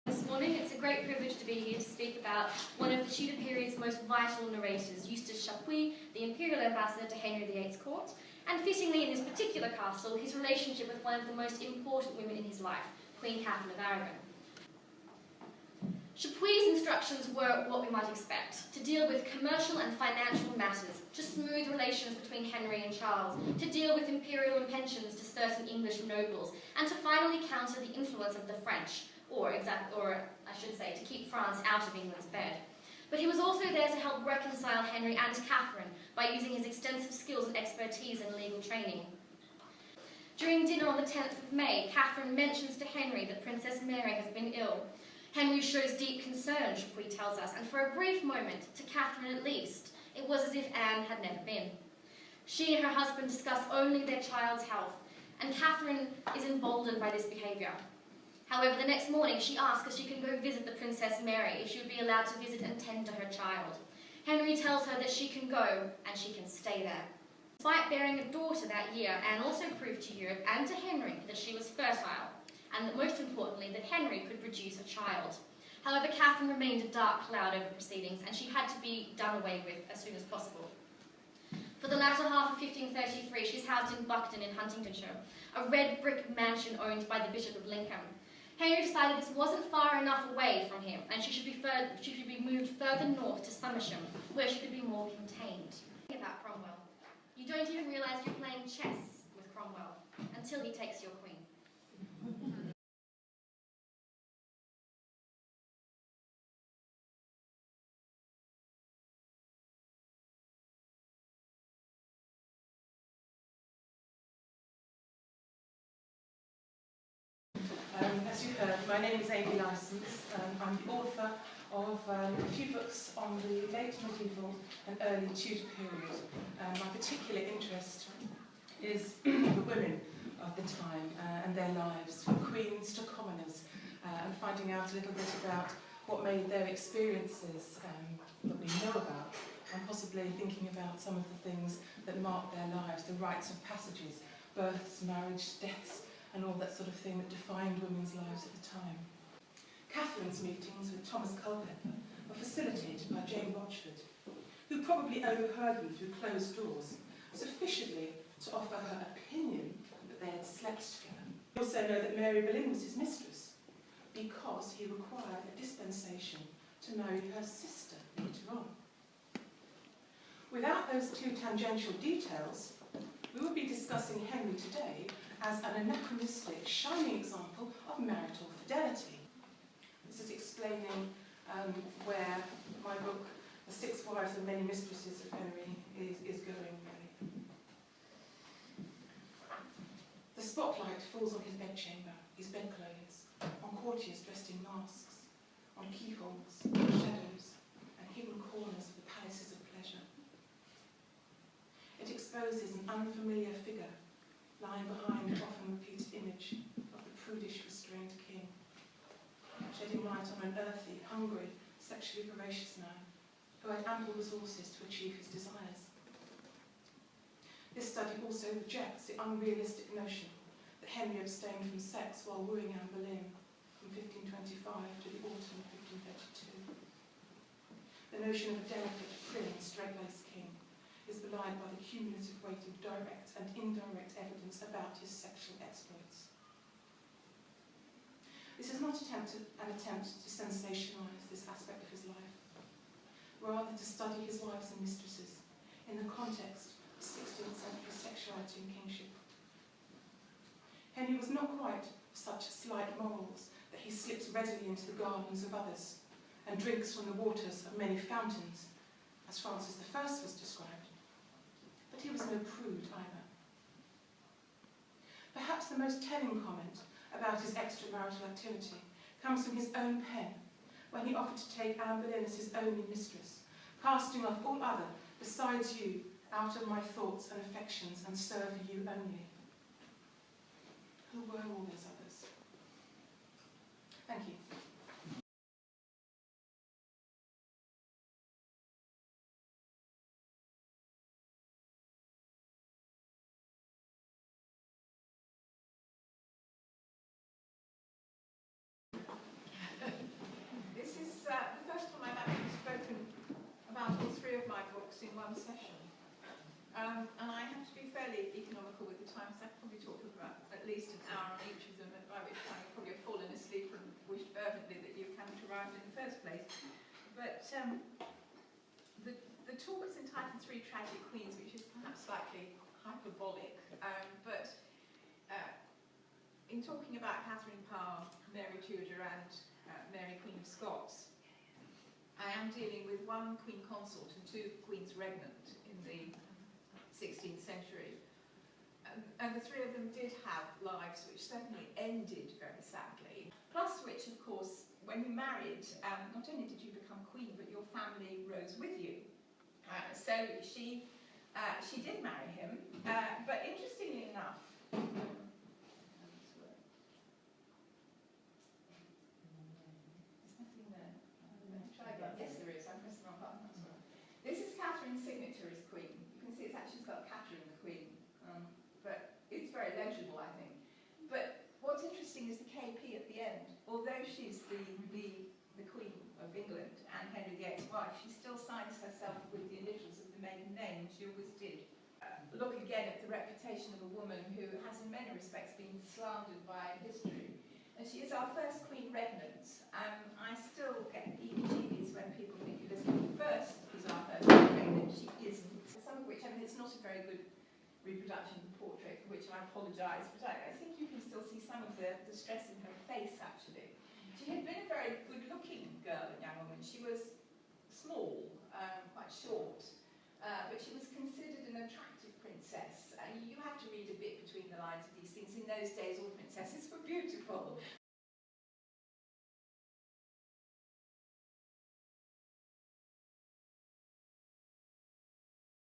This morning, it's a great privilege to be here to speak about one of the Tudor period's most vital narrators, Eustace Chapuis, the imperial ambassador to Henry VIII's court, and fittingly in this particular castle, his relationship with one of the most important women in his life, Queen Catherine of Aragon. Chapuis' instructions were what we might expect, to deal with commercial and financial matters, to smooth relations between Henry and Charles, to deal with imperial pensions to certain English nobles, and to finally counter the influence of the French, or I should say, to keep France out of England's bed. But he was also there to help reconcile Henry and Catherine by using his extensive skills and expertise in legal training. During dinner on the 10th of May, Catherine mentions to Henry that Princess Mary has been ill. Henry shows deep concern, Chapuis tells us, and for a brief moment, to Catherine at least, it was as if Anne had never been. She and her husband discuss only their child's health, and Catherine is emboldened by this behaviour. However, the next morning she asks if she can go visit the Princess Mary, if she would be allowed to visit and tend to her child. Henry tells her that she can go and she can stay there. Despite bearing a daughter that year, Anne also proved to Europe and to Henry that she was fertile, and that most importantly, that Henry could produce a child. However, Catherine remained a dark cloud over proceedings, and she had to be done away with as soon as possible. For the latter half of 1533, she's housed in Buckden in Huntingdonshire, a red brick mansion owned by the Bishop of Lincoln. Henry decided this wasn't far enough away from him, and she should be moved further north to Somersham, where she could be more contained. Think about Cromwell. You don't even realise you're playing chess with Cromwell until he takes your queen. As you heard, my name is Amy Licence. I'm the author of a few books on the late medieval and early Tudor period. My particular interest is the women of the time and their lives, from queens to commoners, and finding out a little bit about what made their experiences that we know about, and possibly thinking about some of the things that marked their lives, the rites of passages, births, marriage, deaths, and all that sort of thing that defined women's lives at the time. Catherine's meetings with Thomas Culpeper were facilitated by Jane Rochford, who probably overheard them through closed doors, sufficiently to offer her opinion that they had slept together. We also know that Mary Boleyn was his mistress, because he required a dispensation to marry her sister later on. Without those two tangential details, we would be discussing Henry today as an anachronistic, shining example of marital fidelity. This is explaining where my book, The Six Wives and Many Mistresses of Henry, is going, really. The spotlight falls on his bedchamber, his bedclothes, on courtiers dressed in masks, on keyholes, shadows, and hidden corners of the palaces of pleasure. It exposes an unfamiliar figure lying behind the often repeated image of the prudish, restrained king, shedding light on an earthy, hungry, sexually voracious man who had ample resources to achieve his desires. This study also rejects the unrealistic notion that Henry abstained from sex while wooing Anne Boleyn from 1525 to the autumn of 1532. The notion of a delicate, prim, straight-laced king is belied by the cumulative weight of direct and indirect evidence about his sexual exploits. This is not an attempt to sensationalise this aspect of his life, rather to study his wives and mistresses in the context of 16th century sexuality and kingship. Henry was not quite of such slight morals that he slips readily into the gardens of others and drinks from the waters of many fountains, as Francis I was described. But he was no prude either. Perhaps the most telling comment about his extramarital activity comes from his own pen, when he offered to take Anne Boleyn as his only mistress, casting off all other besides you out of my thoughts and affections, and serve you only. Who were all those others? Thank you. economical with the time, so I probably talk for about at least an hour on each of them, by which time you probably have fallen asleep and wished fervently that you hadn't arrived in the first place. But the talk is entitled Three Tragic Queens, which is perhaps slightly hyperbolic, but in talking about Catherine Parr, Mary Tudor and Mary Queen of Scots, I am dealing with one Queen Consort and two Queens Regnant in the 16th century. And the three of them did have lives which certainly ended very sadly. Plus which, of course, when you married, not only did you become queen, but your family rose with you. So she did marry him, but interestingly enough, yes, there is. I pressed the wrong button. That's right. This is Catherine's signature as Queen. You can see it's actually spelled Catherine the Queen, but it's very legible, I think. But what's interesting is the KP at the end. Although she's the Queen of England and Henry VIII's wife, she still signs herself with the initials of the maiden name. She always did. Look again at the reputation of a woman who has, in many respects, been slandered by history. And she is our first Queen Regnant. I still get heebie-jeebies when people think Elizabeth I is our first Queen Regnant. She isn't. Some of which, I mean, it's not a very good reproduction of the portrait, for which I apologise, but I think you can still see some of the stress in her face, actually. She had been a very good-looking girl and young woman. She was small, quite short, but she was considered an attractive princess. You have to read a bit between the lines of these things. In those days, all princesses were beautiful,